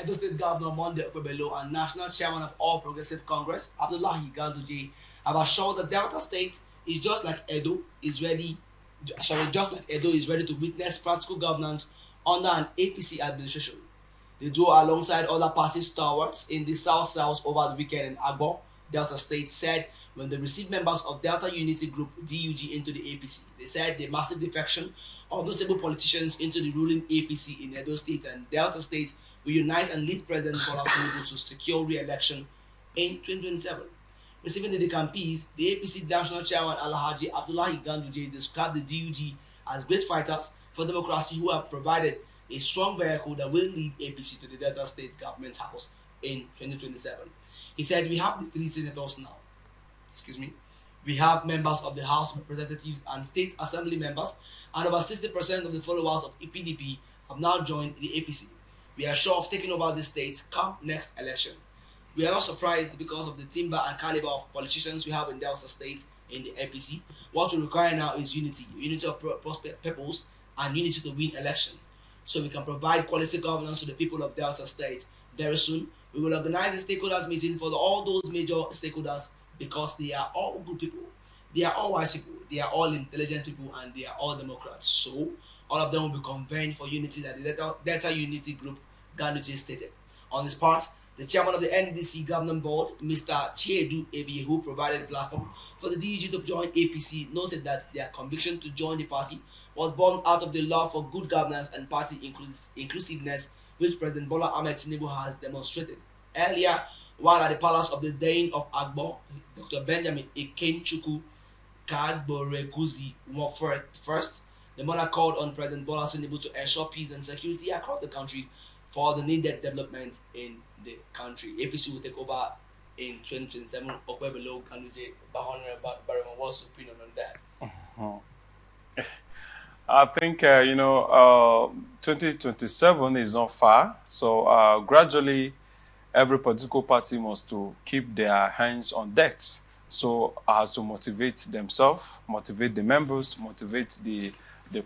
Edo State Governor Monday Okpebholo and National Chairman of All Progressive Congress, Abdullahi Ganduje, have assured that Delta State is just like Edo is ready. Just like Edo is ready to witness practical governance under an APC administration. The duo, alongside other party stalwarts in the South over the weekend in Agbo, Delta State, said when they received members of Delta Unity Group (DUG) into the APC, they said the massive defection of notable politicians into the ruling APC in Edo State and Delta State will unite and lead President Bola Tinubu to secure re-election in 2027. Receiving the decampees, the APC National Chairman Alhaji Abdullahi Ganduje described the DUG as great fighters for democracy who have provided a strong vehicle that will lead APC to the Delta State Government House in 2027. He said, we have the three senators now. We have members of the House of Representatives and State Assembly members, and over 60% of the followers of PDP have now joined the APC. We are sure of taking over the state come next election. We are not surprised because of the timber and caliber of politicians we have in Delta State in the APC. What we require now is unity of purpose and unity to win election. So we can provide quality governance to the people of Delta State. Very soon, we will organize a stakeholders meeting for all those major stakeholders because they are all good people. They are all wise people. They are all intelligent people and they are all Democrats. So all of them will be convened for unity that the Delta Unity Group Ganduje stated. On this part, the chairman of the NDDC Government Board, Mr. Chiedu Ebi, who provided the platform for the DUG to join APC, noted that their conviction to join the party was born out of the love for good governance and party inclusiveness, which President Bola Ahmed Tinubu has demonstrated. Earlier, while at the palace of the Dean of Agbo, Dr. Benjamin Ikenchukwu Kagboreguzi first, the monarch called on President Bola Tinubu to ensure peace and security across the country for the needed development in the country. APC will take over in 2027. Okpebholo, Ganduje, Barima, what's your opinion on that? I think, 2027 is not far. So gradually, every political party must to keep their hands on decks. So as to motivate themselves, motivate the members, motivate the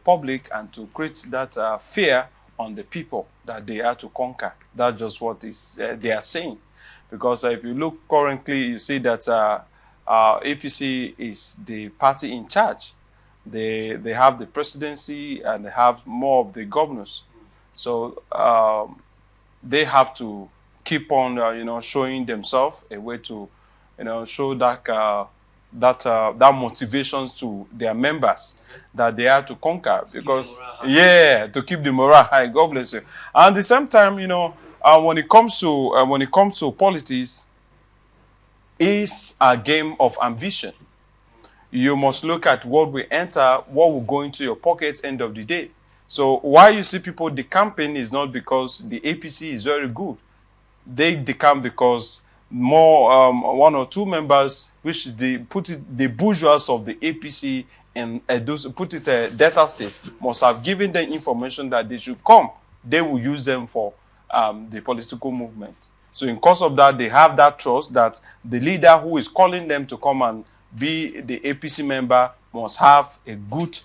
public, and to create that fear on the people that they are to conquer. That's just what is they are saying. Because if you look currently, you see that APC is the party in charge. They have the presidency and they have more of the governors. So they have to keep on, showing themselves a way to, show that motivations to their members that they are to conquer, because to keep the morale high. God bless you. And at the same time, when it comes to politics, it's a game of ambition. You must look at what will enter, what will go into your pocket end of the day. So why you see people decamping is not because the APC is very good. They decamp because more one or two members, which they put it, the bourgeois of the APC and put it Delta State, must have given them information that they should come. They will use them for the political movement. So in course of that, they have that trust that the leader who is calling them to come and be the APC member must have a good,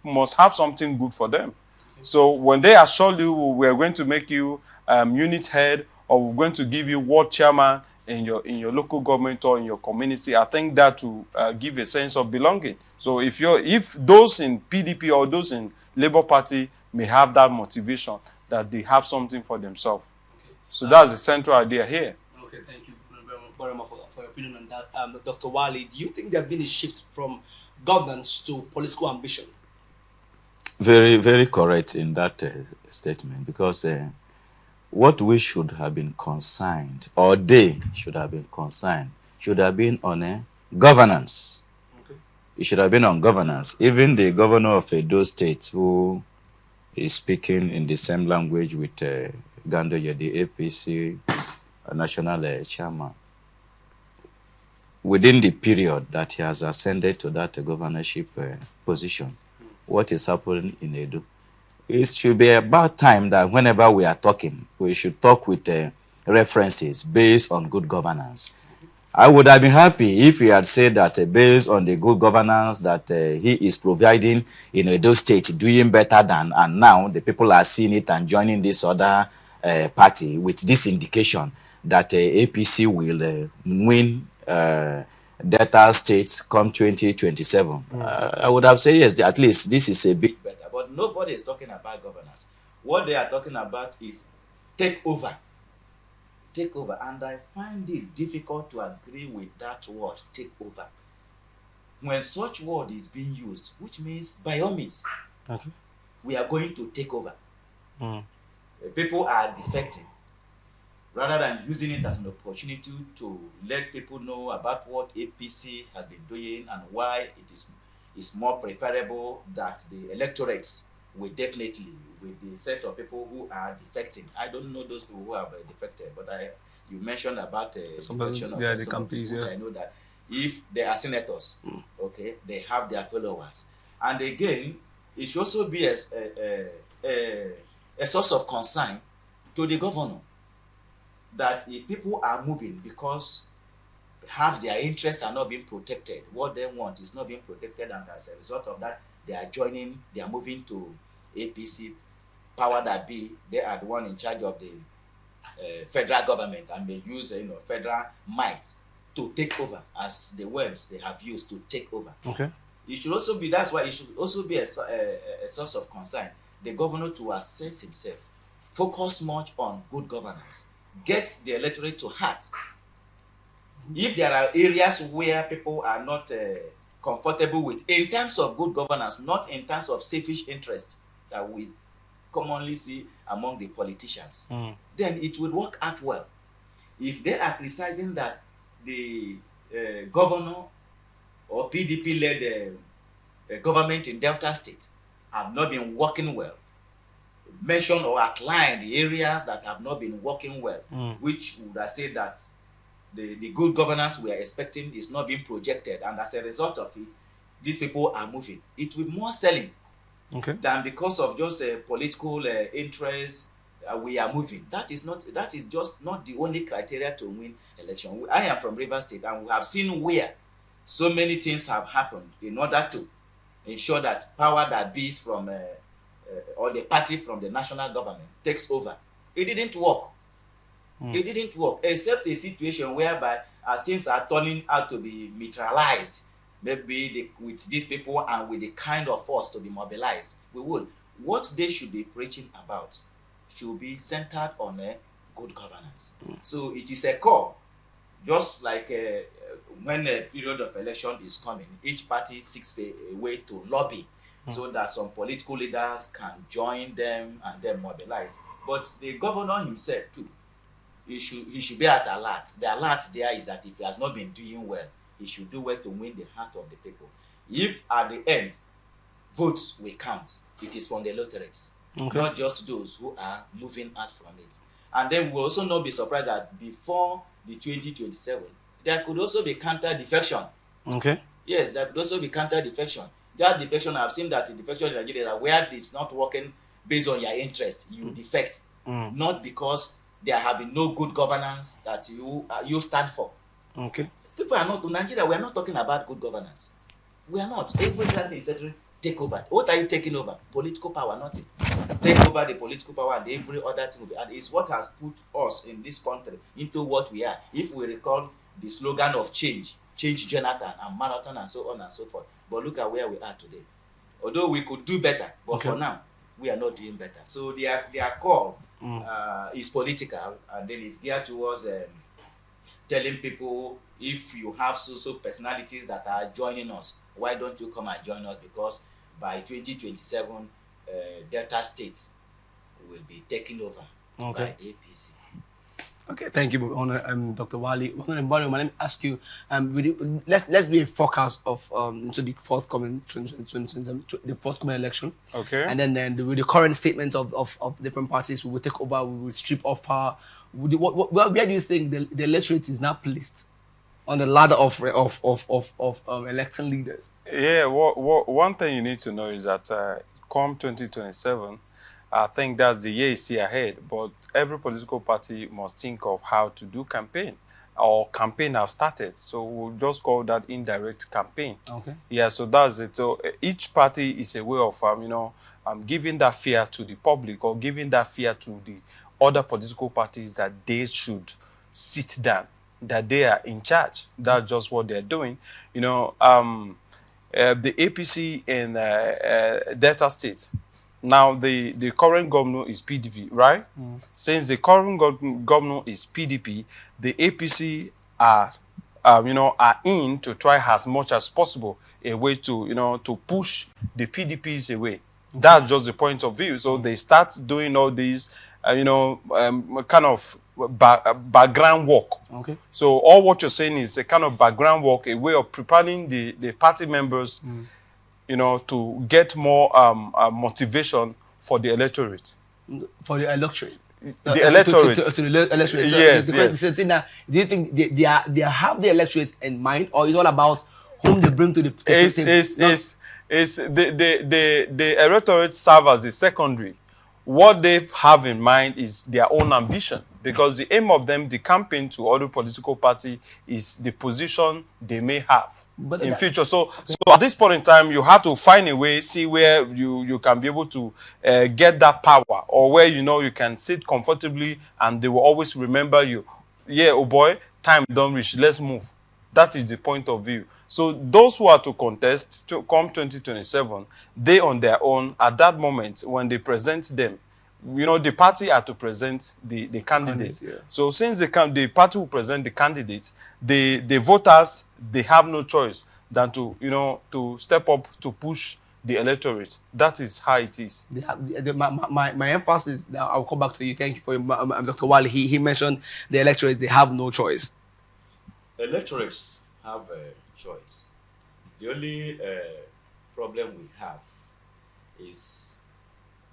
must have something good for them. So when they assure you, we're going to make you unit head, or we're going to give you ward chairman in your local government or in your community, I think that will give a sense of belonging. So if those in PDP or those in Labour Party may have that motivation, that they have something for themselves. Okay. So that's the central idea here. Okay, thank you very much for your opinion on that. Dr. Wale, do you think there's been a shift from governance to political ambition? Very, very correct in that statement, because what we should have been consigned, or they should have been consigned, should have been on governance. Okay. It should have been on governance. Even the governor of Edo State, who is speaking in the same language with Ganduje, the APC national chairman, within the period that he has ascended to that governorship position, what is happening in Edo? It should be about time that whenever we are talking, we should talk with references based on good governance. I would have been happy if he had said that based on the good governance that he is providing in Edo State, doing better than, and now the people are seeing it and joining this other party with this indication that APC will win Delta State come 2027. I would have said yes, at least this is a bit better. But nobody is talking about governance. What they are talking about is takeover. Takeover. And I find it difficult to agree with that word, takeover. When such word is being used, which means by all means, we are going to take over. People are defecting. Rather than using it as an opportunity to let people know about what APC has been doing and why it is more preferable that the electorates will definitely, with the set of people who are defecting. I don't know those people who have defected, but you mentioned about defection of the campaigns, which I know that if they are senators, okay, they have their followers. And again, it should also be a source of concern to the governor that if people are moving because perhaps their interests are not being protected, what they want is not being protected, and as a result of that, they are moving to APC, power that be, they are the one in charge of the federal government and may use federal might to take over, as the word they have used, to take over. Okay. It should also be, that's why it should also be a source of concern, the governor to assess himself, focus much on good governance, get the electorate to heart. If there are areas where people are not comfortable with, in terms of good governance, not in terms of selfish interest that we commonly see among the politicians, then it will work out well. If they are criticizing that the governor or PDP-led government in Delta State have not been working well, mention or outline the areas that have not been working well, which would have said that the good governance we are expecting is not being projected, and as a result of it, these people are moving. It will be more selling than because of just political interest. We are moving. That is just not the only criteria to win election. I am from Rivers State, and we have seen where so many things have happened in order to ensure that power that be from or the party from the national government takes over. It didn't work. It didn't work, except a situation whereby as things are turning out to be neutralized, maybe with these people and with the kind of force to be mobilized, we would. What they should be preaching about should be centered on good governance. So it is a call, just like when a period of election is coming, each party seeks a way to lobby so that some political leaders can join them and then mobilize. But the governor himself too, he should be at alert. The alert there is that if he has not been doing well, he should do well to win the heart of the people. If at the end, votes will count, it is from the electorates, not just those who are moving out from it. And then we will also not be surprised that before the 2027, there could also be counter-defection. Yes, there could also be counter-defection. That defection, I've seen that the defection in Nigeria is where it's not working based on your interest, you defect, not because there have been no good governance that you stand for. People are not, in Nigeria, we are not talking about good governance. We are not. Everything is settled, take over. What are you taking over? Political power, nothing. Take over the political power and every other thing. And it's what has put us in this country into what we are. If we recall the slogan of change Jonathan and marathon and so on and so forth. But look at where we are today. Although we could do better, but for now, we are not doing better. So their call is political, and then it's geared towards telling people, if you have so personalities that are joining us, why don't you come and join us? Because by 2027, Delta State will be taken over by APC. Okay, thank you, Dr. Wali. Let me ask you, let's do a forecast of into the forthcoming election. Okay. And then with the current statements of different parties, we will take over, we will strip off power. Where do you think the electorate is now placed on the ladder of election leaders? Yeah, one thing you need to know is that come 2027, I think that's the year you see ahead, but every political party must think of how to do campaign, or campaign have started. So we'll just call that indirect campaign. Yeah, so that's it. So each party is a way of, giving that fear to the public, or giving that fear to the other political parties that they should sit down, that they are in charge. That's just what they're doing. You know, the APC in Delta State, now the current governor is PDP, right? Since the current governor is PDP, the APC are, are in to try as much as possible a way to, to push the PDPs away. That's just the point of view. So they start doing all these, kind of background work. Okay. So all what you're saying is a kind of background work, a way of preparing the party members, to get more motivation for the electorate. For the electorate. The electorate. To the electorate. So Yes, the yes. question now, do you think they have the electorate in mind, or is it all about whom they bring to the the electorate serve as a secondary. What they have in mind is their own ambition, because the aim of them, the campaign to other political party, is the position they may have in future. So at this point in time, you have to find a way, see where you can be able to get that power, or where you can sit comfortably and they will always remember you. Yeah, oh boy, time don't reach, let's move. That is the point of view. So those who are to contest to come 2027, they on their own, at that moment, when they present them, the party are to present the candidates. Yeah. So since the party will present the candidates, the voters, they have no choice than to step up to push the electorate. That is how it is. My emphasis, now I'll come back to you. Thank you for Dr. Wali. He mentioned the electorate, they have no choice. Electorates have a choice. The only problem we have is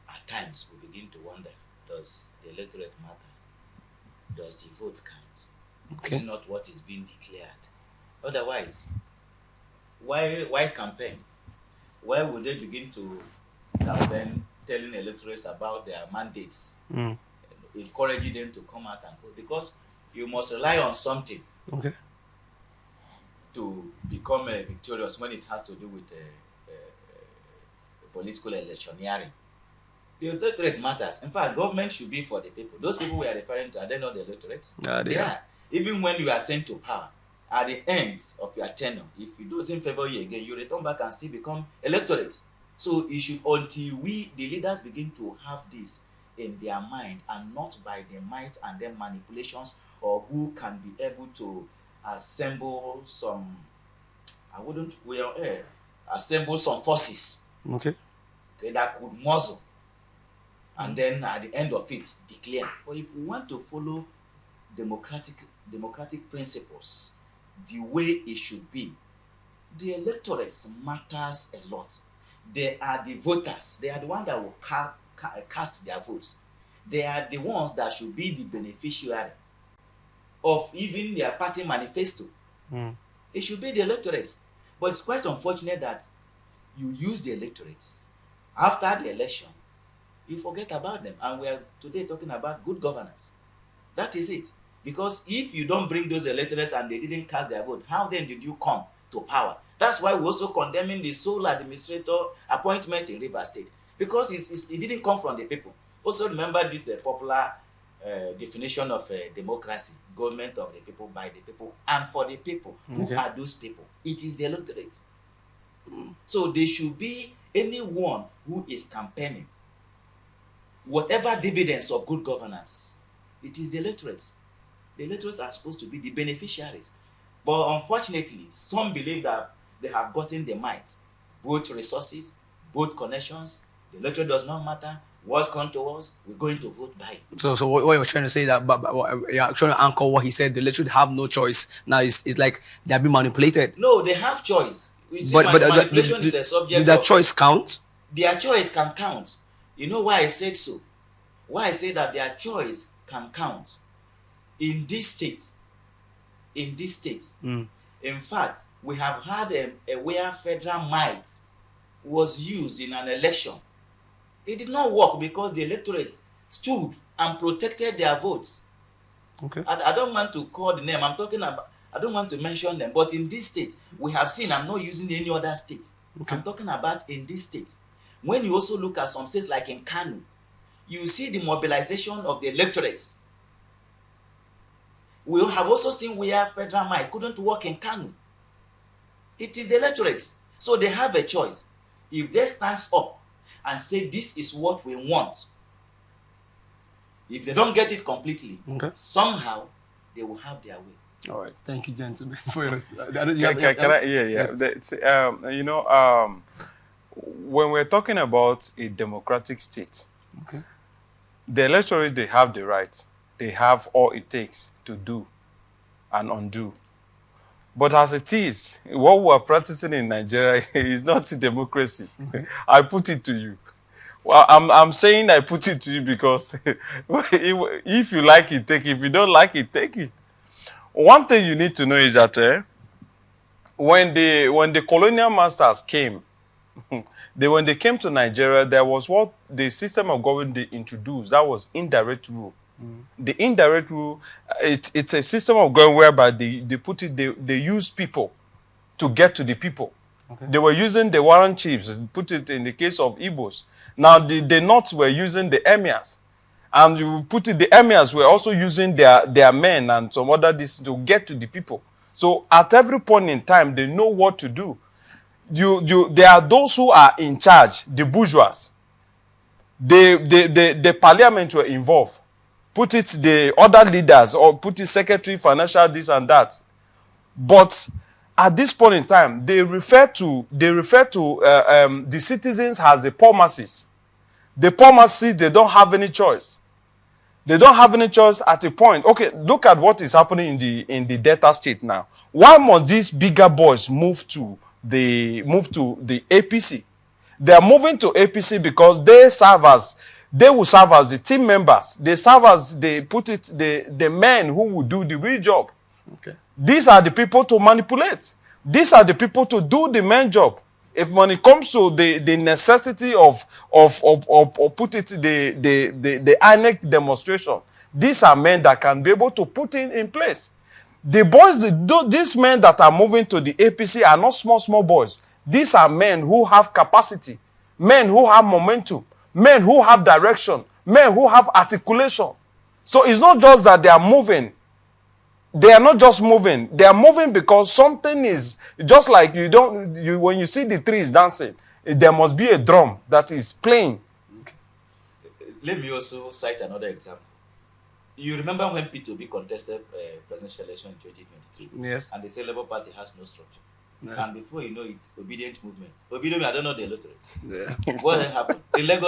at times we begin to wonder, does the electorate matter? Does the vote count? Okay. It's not what is being declared. Otherwise, why campaign? Why would they begin to campaign telling electorates about their mandates, encouraging them to come out and vote? Because you must rely on something. Okay. To become victorious when it has to do with political electioneering. The electorate matters. In fact, government should be for the people. Those people we are referring to, are they not the electorates? They are. Even when you are sent to power, at the ends of your tenure, if it doesn't favor you again, you return back and still become electorates. So it should, until the leaders, begin to have this in their mind, and not by the might and their manipulations, or who can be able to assemble some, assemble some forces, Okay, that could muzzle, and then at the end of it declare. But if we want to follow democratic principles the way it should be, the electorates matters a lot. They are the voters. They are the ones that will cast their votes. They are the ones that should be the beneficiary of even their party manifesto. It should be the electorates. But it's quite unfortunate that you use the electorates after the election, you forget about them. And we are today talking about good governance. That is it. Because if you don't bring those electorates and they didn't cast their vote, how then did you come to power? That's why we're also condemning the sole administrator appointment in Rivers State, because it didn't come from the people. Also remember this popular definition of democracy: government of the people, by the people, and for the people. Who are those people? It is the electorate. So there should be anyone who is campaigning, whatever dividends of good governance, it is the electorates. The electorates are supposed to be the beneficiaries. But unfortunately, some believe that they have gotten the might, both resources, both connections. The electorate does not matter. What's come to us, we're going to vote by. So what you're trying to say, that but you're trying to anchor what he said, the electorate have no choice. Now it's like they're being manipulated. No, they have choice. But manipulation is a subject. Do that choice count? Their choice can count. You know why I said so? Why I say that their choice can count? In this state, in fact, we have had a where federal might was used in an election. It did not work because the electorate stood and protected their votes. Okay. I don't want to call the name. I don't want to mention them. But in this state, we have seen, I'm not using any other state. Okay. I'm talking about in this state. When you also look at some states like in Kano, you see the mobilization of the electorates. We have also seen where Federal Might couldn't work in Kanu. It is the electorates. So they have a choice. If they stand up and say this is what we want, if they don't get it completely, somehow they will have their way. All right. Thank you, gentlemen, for your... When we're talking about a democratic state, the electorate, they have the right. They have all it takes to do and undo. But as it is, what we are practicing in Nigeria is not democracy. I put it to you. Well, I'm saying I put it to you because if you like it, take it. If you don't like it, take it. One thing you need to know is that when the colonial masters came, when they came to Nigeria, there was what the system of government they introduced. That was indirect rule. The indirect rule, it's a system of government whereby they use people to get to the people. They were using the warrant chiefs, put it in the case of Igbos. Now the North were using the emirs. And you put it, the emirs were also using their men and some other this to get to the people. So at every point in time, they know what to do. There are those who are in charge, the bourgeois. The parliament were involved. Put it the other leaders, or put it secretary, financial, this and that. But at this point in time, they refer to the citizens as the poor masses. The poor masses, they don't have any choice. They don't have any choice at a point. Okay, look at what is happening in the Delta State now. Why must these bigger boys move to the APC? They are moving to APC because they will serve as the team members. They serve as the men who will do the real job. These are the people to manipulate. These are the people to do the main job. If when it comes to the necessity of put it the INEC demonstration, these are men that can be able to put in place. The boys, these men that are moving to the APC are not small boys. These are men who have capacity, men who have momentum, men who have direction, men who have articulation. So it's not just that they are moving. They are not just moving. They are moving because something is just like when you see the trees dancing, there must be a drum that is playing. Let me also cite another example. You remember when P2B contested presidential election in 2023? Yes. And they say Labour Party has no structure. Yes. And before you know it, obedient movement. Obedient, I don't know the electorate. Yeah. What happened? The Lagos